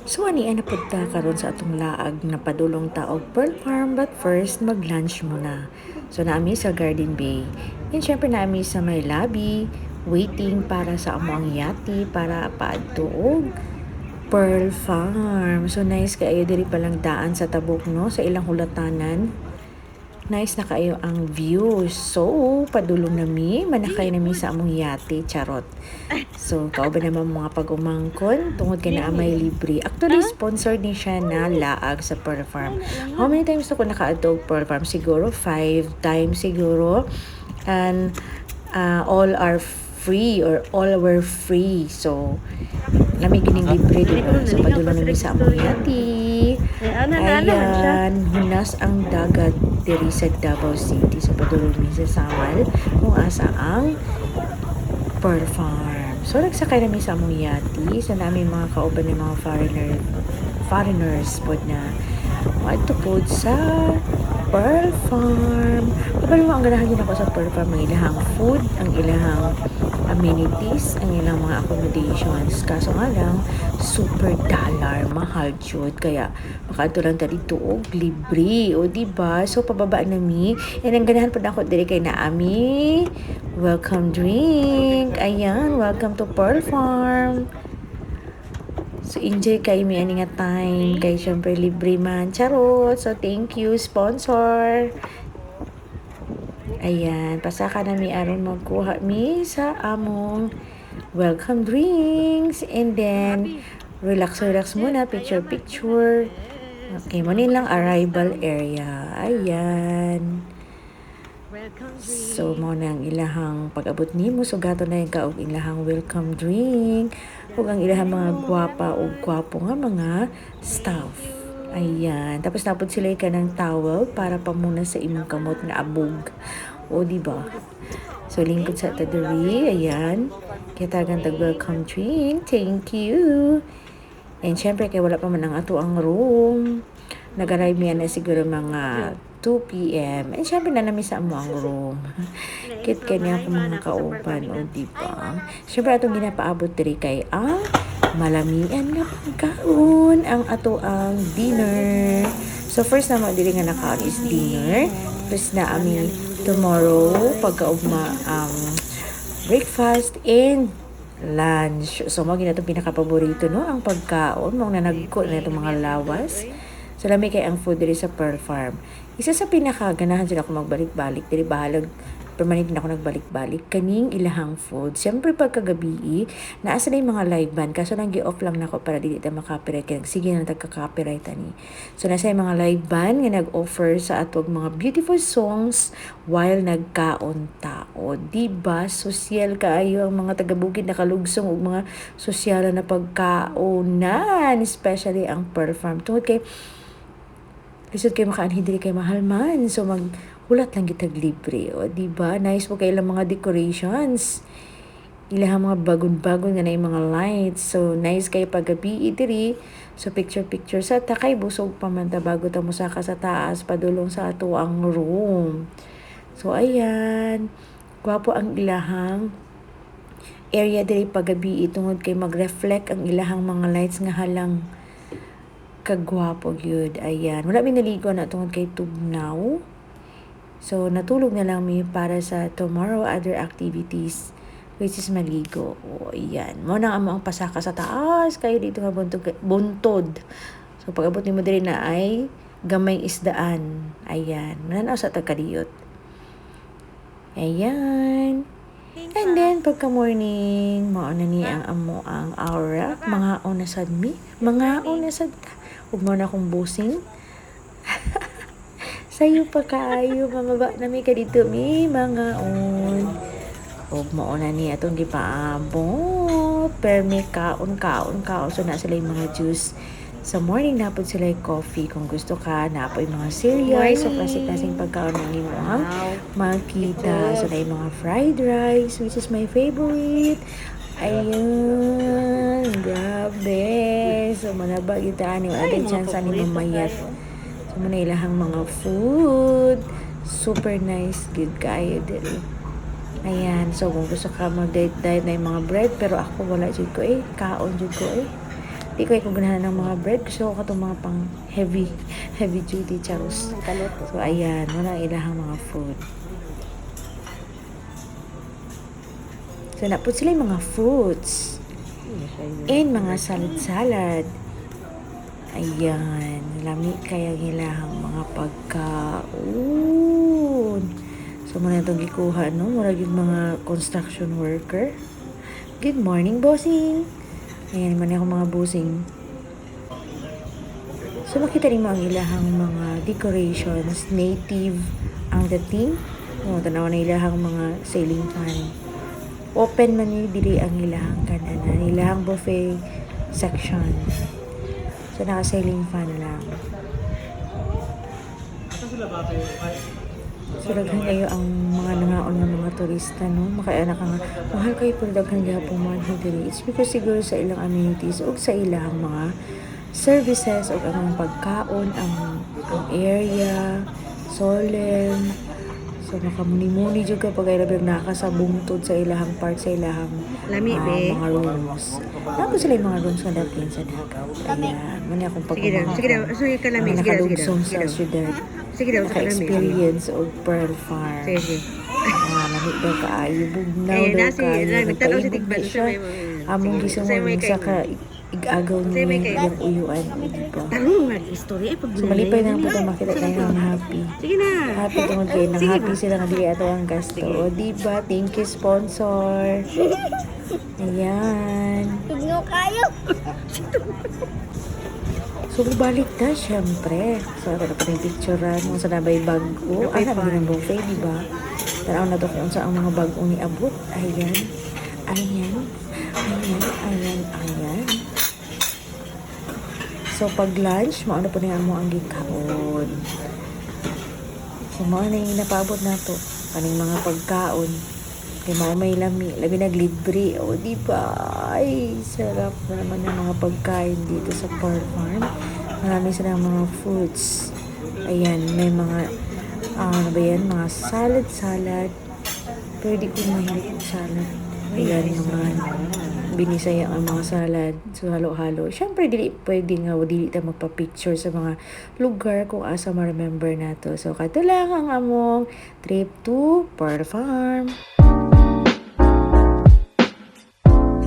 So ani ana punta karon sa atong laag na padulong taog Pearl Farm, but first mag-lunch muna. So naami sa Garden Bay. And syempre naami sa may lobby waiting para sa amo ang yati para paadtuog Pearl Farm. So nice kaayo diri palang daan sa tabok no sa ilang hulatanan. Nice na kayo ang view. So, padulong nami, manakay nami sa among yate, charot. So, kao ba naman mga pag-umangkon, tungod kay na may libre. Actually, sponsored ni siya na laag sa Pearl Farm. How many times ako nakaadtog Pearl Farm? Siguro 5 times siguro. And all are free or all were free. So, lami gining libre diba? So, padulong nami sa among yate. Ayan, hunas ang dagat diri sa Davao City. So, padulong mi sa Samal kung asa ang Pearl Farm. So, nagsakay namin sa among yati. So, namin mga kauban ng mga foreigners po na adto po sa Pearl Farm. Kapag mo ang ganahan din ako sa Pearl Farm, ang ilahang food, ang ilahang amenities, ang ilang mga accommodations. Kaso nga lang, super dollar, mahal jud. Kaya, makaadto lang tali tuog, libre. O, diba? So, pababa na mi. And ang ganahan po na ako diri kay Naami. Welcome drink. Ayan, welcome to Pearl Farm. So, enjoy kayo may ani nga time. Kay syempre libre man. Charot. So, thank you, sponsor. Ayan, pasaka na mi aron magkuha mi sa among welcome drinks. And then, relax muna. Picture. Okay, mo lang arrival area. Ayan. So, mo na ang ilahang pag-abot nimo. So, gato na yung kaog ilahang welcome drink. Ug ang ilahang mga gwapa o gwapo nga mga staff. Ayan. Tapos napod sila ka ng towel para pamuna sa imong kamot na abog. O, diba? So, lingkod sa tadiri. Ayan. Kaya tagang tag-welcome drink. Thank you. And syempre, kaya wala pa man ang ato ang room. Nag-arrive niya na siguro mga 2 p.m. And syempre na namin sa amo ang room. Kit kanya ako mga kauban o diba? Syempre atong ginapaabot diri kay ang malamian nga pagkaon ang ato ang dinner. So first naman diri nga nakaon is dinner. Tapos na ami tomorrow pagkaugma breakfast and lunch. So mo gina itong pinaka-paborito no ang pagkaon mo na nagko na itong mga lawas. So lami kay ang food diri sa Pearl Farm. Isa sa pinakaganahan sila ako magbalik-balik diri bahalag permanent na ako nagbalik-balik kaning ilahang food. Siyempre pagkagabi naasa na yung mga live band kaso nang gi-off lang nako para dili ta makapiright kay sige na tagka-copyright ani. So nasa yung mga live band nga nag-offer sa atog mga beautiful songs while nagkaon tao. Diba? Sosyal kaayo ang mga taga-bukid nakalugsong og mga sosyal na pagkaonan, especially ang Pearl Farm. Tungod kay lisod kay makaanhin diri kay mahal man. So maghulat lang gitag libre. O diba? Nice po kay ilang mga decorations. Ilang mga bagon-bagon nga na yung mga lights. So nice kay paggabi diri. So picture sa takay busog pa man ta bago ta mosaka sa taas padulong sa ato ang room. So ayan. Gwapo ang ilahang area diri paggabi tungod kay mag-reflect ang ilahang mga lights nga halang kagwapo gyud. Ayan, wala mi naligo na tungod kay tugnaw. So natulog na lang mi para sa tomorrow other activities which is maligo. O ayan, mo na ang pasaka sa taas kayo dito nga buntod. So pag-abot nimo diri na ay gamay isdaan. Ayan, nanaw sa tagkadiyot. Ayan. And then, pagka morning, mauna ni ang amo ang aura. Mga unasad mi. Mga unasad ta. Huwag mo na akong busing. Sayo pa kaayo. Mamaba na mi ka dito mi. Mga on. Huwag mauna ni atong gipaabot. Pero may kaon. So, na sila yung mga juice. Sa morning, napod sila yung coffee. Kung gusto ka, napo yung mga cereal. So, klaseng pagkaon ng imuhang makita. So, na yung mga fried rice, which is my favorite. Ayun. Grabe. So, manaba gitaan yung ating chance ni mamayat. So, muna ilahang mga food. Super nice. Good kayo diri. Ayan. So, kung gusto ka mag-diet na yung mga bread. Pero ako wala dyan ko kaon dyan ko Di ko ganahan ng mga bread. Gusto ko itong mga pang heavy duty charos. So, ayan. Wala ilahang mga food. So, napod sila yung mga fruits. And mga salad. Ayan. Lami kaya ilahang mga pagkaon. So, muna itong gikuha, no? Mura yung mga construction worker. Good morning, bossing! Ayan naman ako mga bossing. So, makita rin mo ang ilahang mga decorations. Native ang dating. O, tanaw na ilahang mga ceiling fan. Open man yung dili ang ilahang kanan. Ilahang buffet section. So, naka-ceiling fan lang. So, daghan kayo ang mga nangaon ng mga turista, no? Makaianak nga, mahal kayo pero daghan gihapon man diri. It's because siguro sa ilang amenities o sa ilang mga services o ang pagkaon, ang area, solemn. So, makamuni-muni dyan kapag ay labing nakasabungtod sa ilahang part, sa ilahang mga rooms. Tapos sila yung mga rooms na dating sa dagat. Ayan, mani akong pagpapakako. Sige daw, sige kalami, Nakalugsong sa syudad. Sige daw, Naka-experience o Pearl Farm. Sige. Lamig daw kaayo, bugnaw daw kaayo. Nagpaibig na siya. Among gisumon sa igagaw niya yung uyuan. Tarong nag-istorya eh, pag So, malipay na po ito makita tayo ng happy. Sige na. Happy tungod kayo. Nang happy sila nga dili ato ang gasto. O, diba? Thank you, sponsor. Ayan. Tugno kayo. So, balik na, syempre. So, ito na pa yung picturean mo sa nabay bago. Nabay ng buffet, diba? Tanaw na to kung saan ang mga bago ni abot. Ayan. So, pag lunch, maano po na mo ang gikaon. So, mga na yung napabot na to. Kaning mga pagkaon. Kaya may lami. Labi naglibre. O, diba? Ay, sarap na naman ng mga pagkain dito sa Pearl Farm. Marami silang mga fruits. Ayan, may mga, ano ba yan? Mga salad. Pwede ko mahilig salad. Ayan, mga binisaya ang mga salad. So, halo-halo. Siyempre, pwede nga, dili ta magpa-picture sa mga lugar kung asa ma-remember na to. So, kato lang ang among trip to Pearl Farm.